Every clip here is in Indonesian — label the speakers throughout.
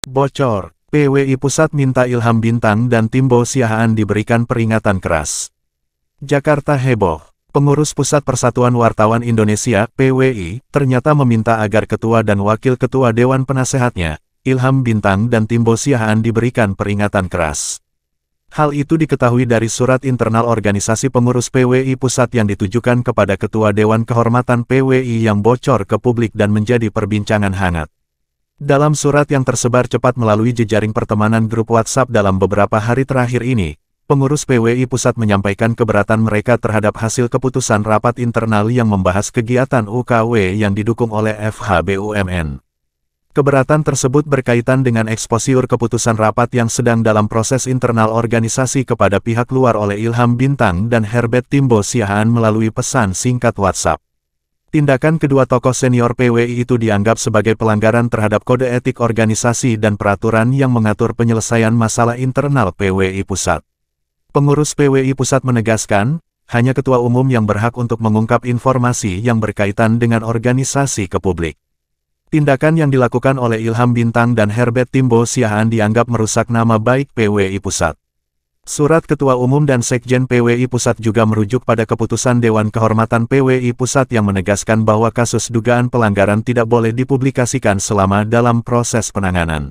Speaker 1: Bocor, PWI Pusat minta Ilham Bintang dan Timbo Siahaan diberikan peringatan keras. Jakarta heboh. Pengurus Pusat Persatuan Wartawan Indonesia, PWI, ternyata meminta agar Ketua dan Wakil Ketua Dewan Penasehatnya, Ilham Bintang dan Timbo Siahaan diberikan peringatan keras. Hal itu diketahui dari surat internal organisasi pengurus PWI Pusat yang ditujukan kepada Ketua Dewan Kehormatan PWI yang bocor ke publik dan menjadi perbincangan hangat. Dalam surat yang tersebar cepat melalui jejaring pertemanan grup WhatsApp dalam beberapa hari terakhir ini, pengurus PWI Pusat menyampaikan keberatan mereka terhadap hasil keputusan rapat internal yang membahas kegiatan UKW yang didukung oleh FH-BUMN. Keberatan tersebut berkaitan dengan eksposur keputusan rapat yang sedang dalam proses internal organisasi kepada pihak luar oleh Ilham Bintang dan Herbert Timbo Siahaan melalui pesan singkat WhatsApp. Tindakan kedua tokoh senior PWI itu dianggap sebagai pelanggaran terhadap kode etik organisasi dan peraturan yang mengatur penyelesaian masalah internal PWI Pusat. Pengurus PWI Pusat menegaskan, hanya Ketua Umum yang berhak untuk mengungkap informasi yang berkaitan dengan organisasi ke publik. Tindakan yang dilakukan oleh Ilham Bintang dan Herbert Timbo Siahaan dianggap merusak nama baik PWI Pusat. Surat Ketua Umum dan Sekjen PWI Pusat juga merujuk pada keputusan Dewan Kehormatan PWI Pusat yang menegaskan bahwa kasus dugaan pelanggaran tidak boleh dipublikasikan selama dalam proses penanganan.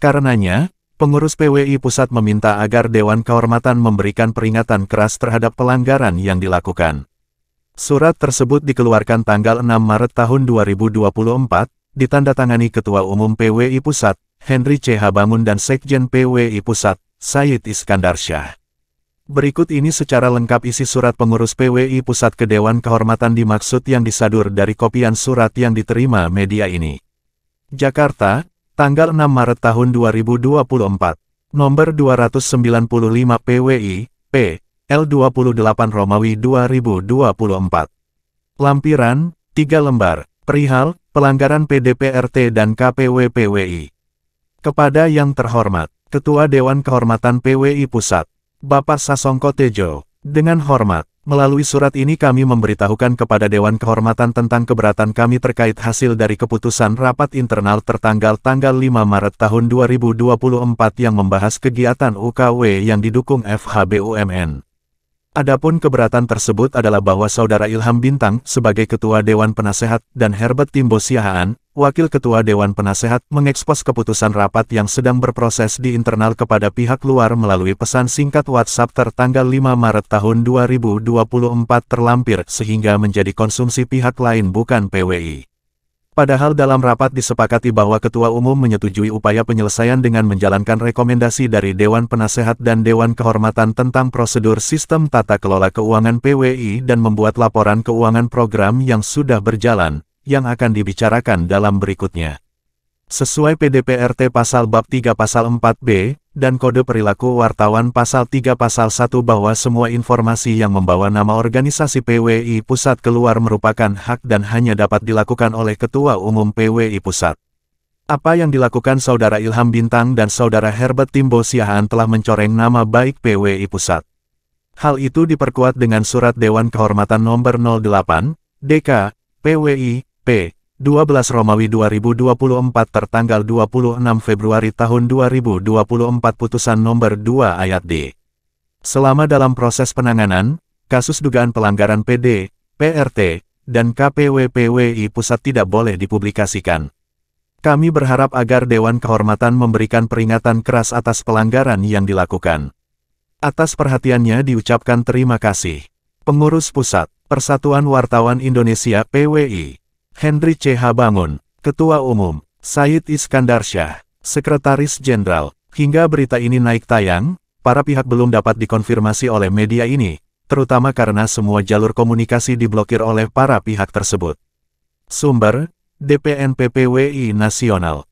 Speaker 1: Karenanya, pengurus PWI Pusat meminta agar Dewan Kehormatan memberikan peringatan keras terhadap pelanggaran yang dilakukan. Surat tersebut dikeluarkan tanggal 6 Maret tahun 2024, ditandatangani Ketua Umum PWI Pusat, Henry C. Bangun dan Sekjen PWI Pusat, Said Iskandar Syah. Berikut ini secara lengkap isi surat pengurus PWI Pusat ke Dewan Kehormatan dimaksud yang disadur dari kopian surat yang diterima media ini. Jakarta, tanggal 6 Maret tahun 2024, nomor 295 PWI, P. L28 Romawi 2024. Lampiran, 3 lembar, perihal, pelanggaran PDPRT dan KPW PWI. Kepada yang terhormat, Ketua Dewan Kehormatan PWI Pusat, Bapak Sasongko Tejo, dengan hormat, melalui surat ini kami memberitahukan kepada Dewan Kehormatan tentang keberatan kami terkait hasil dari keputusan rapat internal tertanggal tanggal 5 Maret tahun 2024 yang membahas kegiatan UKW yang didukung FH-BUMN. Adapun keberatan tersebut adalah bahwa Saudara Ilham Bintang sebagai Ketua Dewan Penasehat dan Herbert Timbo Siahaan, Wakil Ketua Dewan Penasehat, mengekspos keputusan rapat yang sedang berproses di internal kepada pihak luar melalui pesan singkat WhatsApp tertanggal 5 Maret tahun 2024 terlampir sehingga menjadi konsumsi pihak lain bukan PWI. Padahal dalam rapat disepakati bahwa Ketua Umum menyetujui upaya penyelesaian dengan menjalankan rekomendasi dari Dewan Penasehat dan Dewan Kehormatan tentang prosedur sistem tata kelola keuangan PWI dan membuat laporan keuangan program yang sudah berjalan, yang akan dibicarakan dalam berikutnya. Sesuai PDPRT Pasal Bab 3 Pasal 4B, dan Kode Perilaku Wartawan Pasal 3 Pasal 1 bahwa semua informasi yang membawa nama organisasi PWI Pusat keluar merupakan hak dan hanya dapat dilakukan oleh Ketua Umum PWI Pusat. Apa yang dilakukan Saudara Ilham Bintang dan Saudara Herbert Timbo Siahaan telah mencoreng nama baik PWI Pusat. Hal itu diperkuat dengan Surat Dewan Kehormatan Nomor 08, DK, PWI, P. 12 Romawi 2024 tertanggal 26 Februari tahun 2024 putusan nomor 2 ayat D. Selama dalam proses penanganan, kasus dugaan pelanggaran PD, PRT, dan KPW PWI Pusat tidak boleh dipublikasikan. Kami berharap agar Dewan Kehormatan memberikan peringatan keras atas pelanggaran yang dilakukan. Atas perhatiannya diucapkan terima kasih. Pengurus Pusat, Persatuan Wartawan Indonesia PWI. Henry C. Bangun, Ketua Umum, Said Iskandar Syah, Sekretaris Jenderal. Hingga berita ini naik tayang, para pihak belum dapat dikonfirmasi oleh media ini, terutama karena semua jalur komunikasi diblokir oleh para pihak tersebut. Sumber, DPNP PWI Nasional.